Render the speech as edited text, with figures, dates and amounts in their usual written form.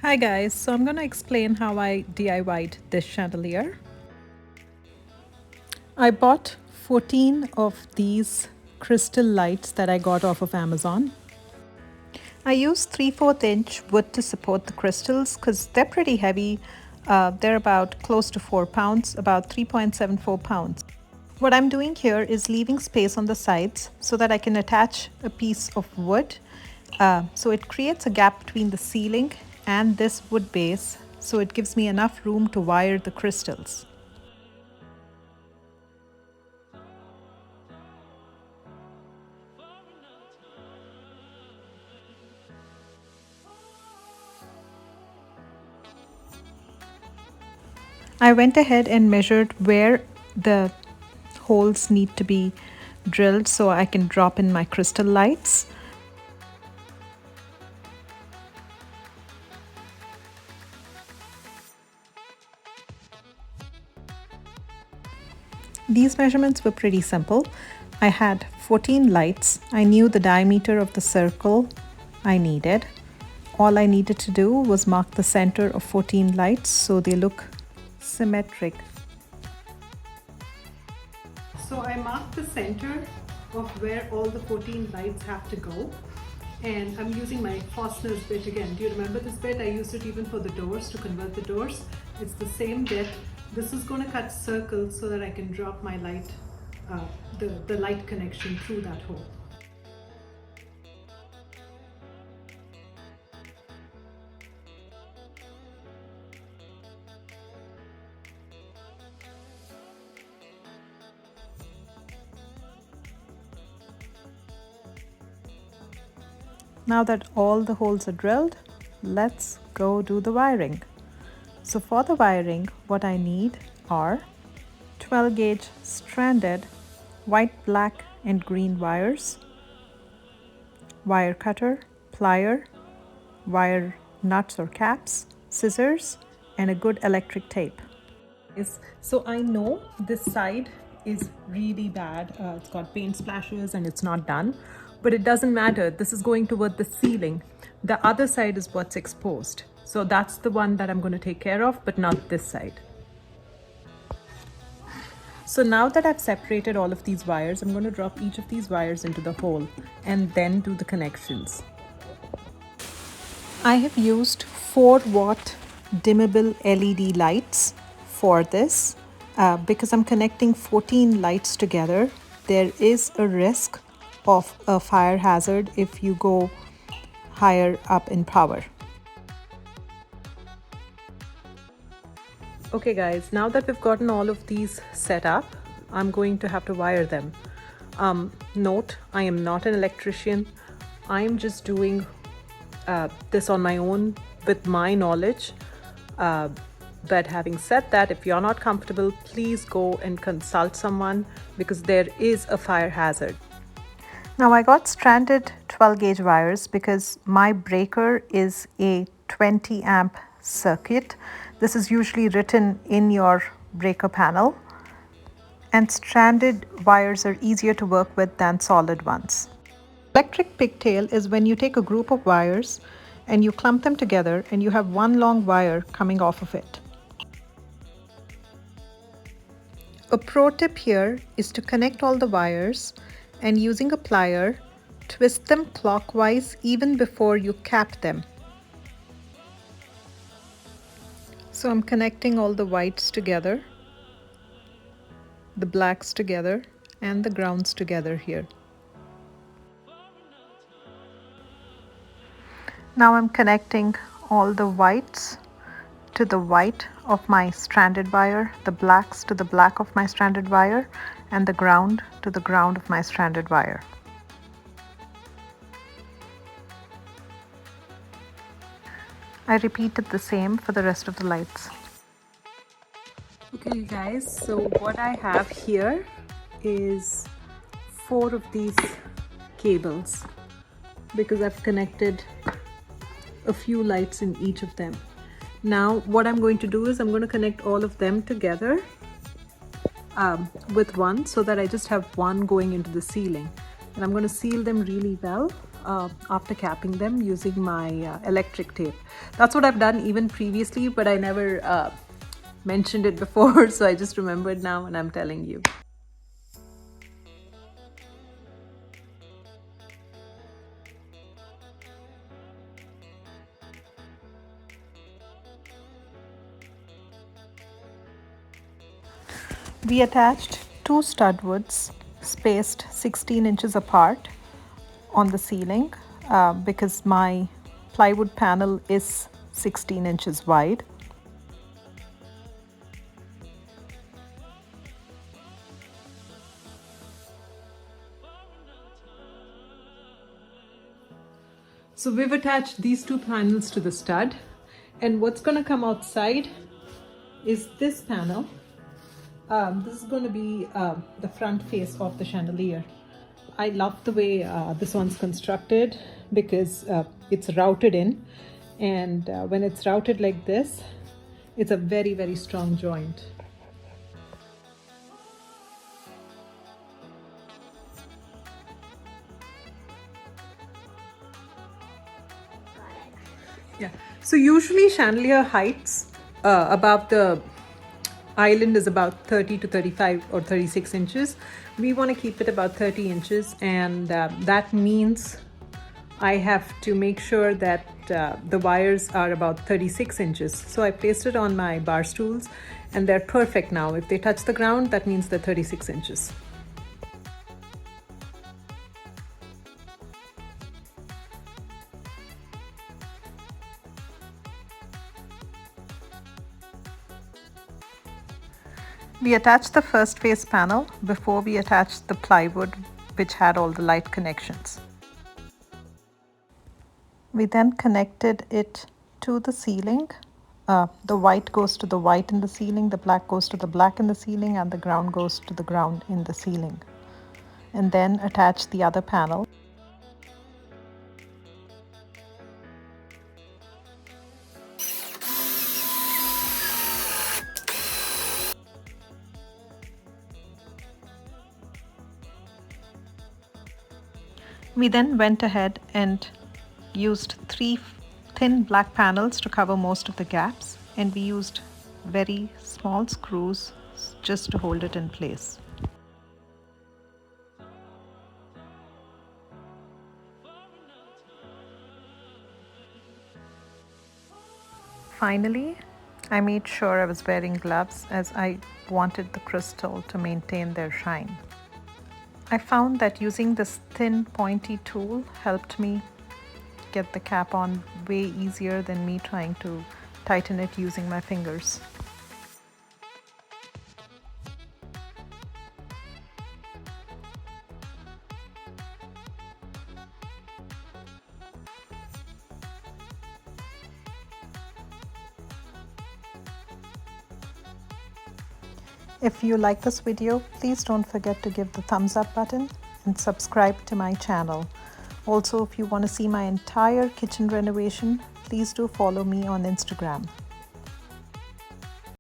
Hi guys, so I'm going to explain how I DIY'd this chandelier. I bought 14 of these crystal lights that I got off of Amazon. I used 3/4 inch wood to support the crystals because they're pretty heavy. They're about close to 4 pounds, about 3.74 pounds. What I'm doing here is leaving space on the sides so that I can attach a piece of wood. So it creates a gap between the ceiling and this wood base, so it gives me enough room to wire the crystals. I went ahead and measured where the holes need to be drilled so I can drop in my crystal lights. These measurements were pretty simple. I had 14 lights. I knew the diameter of the circle I needed. All I needed to do was mark the center of 14 lights so they look symmetric. So I marked the center of where all the 14 lights have to go. And I'm using my Fastener's bit again. Do you remember this bit? I used it even for the doors, to convert the doors. It's the same bit. This is going to cut circles so that I can drop my light, the light connection through that hole. Now that all the holes are drilled, let's go do the wiring. So for the wiring, what I need are 12 gauge stranded white, black and green wires, wire cutter, plier, wire nuts or caps, scissors, and a good electric tape. So I know this side is really bad. It's got paint splashes and it's not done, but it doesn't matter. This is going toward the ceiling. The other side is what's exposed. So that's the one that I'm going to take care of, but not this side. So now that I've separated all of these wires, I'm going to drop each of these wires into the hole and then do the connections. I have used 4-watt dimmable LED lights for this because I'm connecting 14 lights together. There is a risk of a fire hazard if you go higher up in power. Okay guys, now that we've gotten all of these set up, I'm going to have to wire them. Note, I am not an electrician. I'm just doing this on my own with my knowledge. But having said that, if you're not comfortable, please go and consult someone because there is a fire hazard. Now I got stranded 12 gauge wires because my breaker is a 20 amp circuit. This is usually written in your breaker panel, and stranded wires are easier to work with than solid ones. Electric pigtail is when you take a group of wires and you clump them together and you have one long wire coming off of it. A pro tip here is to connect all the wires and using a plier, twist them clockwise even before you cap them. So I'm connecting all the whites together, the blacks together, and the grounds together here. Now I'm connecting all the whites to the white of my stranded wire, the blacks to the black of my stranded wire, and the ground to the ground of my stranded wire. I repeated the same for the rest of the lights. Okay guys, so what I have here is 4 of these cables because I've connected a few lights in each of them. Now what I'm going to do is I'm going to connect all of them together with one so that I just have one going into the ceiling, and I'm going to seal them really well after capping them using my electric tape. That's what I've done even previously, but I never mentioned it before, so I just remembered now and I'm telling you. We attached two stud woods spaced 16 inches apart on the ceiling because my plywood panel is 16 inches wide. So we've attached these two panels to the stud, and what's going to come outside is this panel. This is going to be the front face of the chandelier. I love the way this one's constructed because it's routed in, and when it's routed like this, it's a very, very strong joint. Yeah, so usually Chandelier Heights above the island is about 30 to 35 or 36 inches. We want to keep it about 30 inches, and that means I have to make sure that the wires are about 36 inches. So I placed it on my bar stools and they're perfect now. If they touch the ground, that means they're 36 inches. We attached the first face panel before we attached the plywood, which had all the light connections. We then connected it to the ceiling. The white goes to the white in the ceiling, the black goes to the black in the ceiling, and the ground goes to the ground in the ceiling. And then attach the other panel. We then went ahead and used 3 thin black panels to cover most of the gaps, and we used very small screws just to hold it in place. Finally, I made sure I was wearing gloves as I wanted the crystal to maintain their shine. I found that using this thin pointy tool helped me get the cap on way easier than me trying to tighten it using my fingers. If you like this video, please don't forget to give the thumbs up button and subscribe to my channel. Also, if you want to see my entire kitchen renovation, please do follow me on Instagram.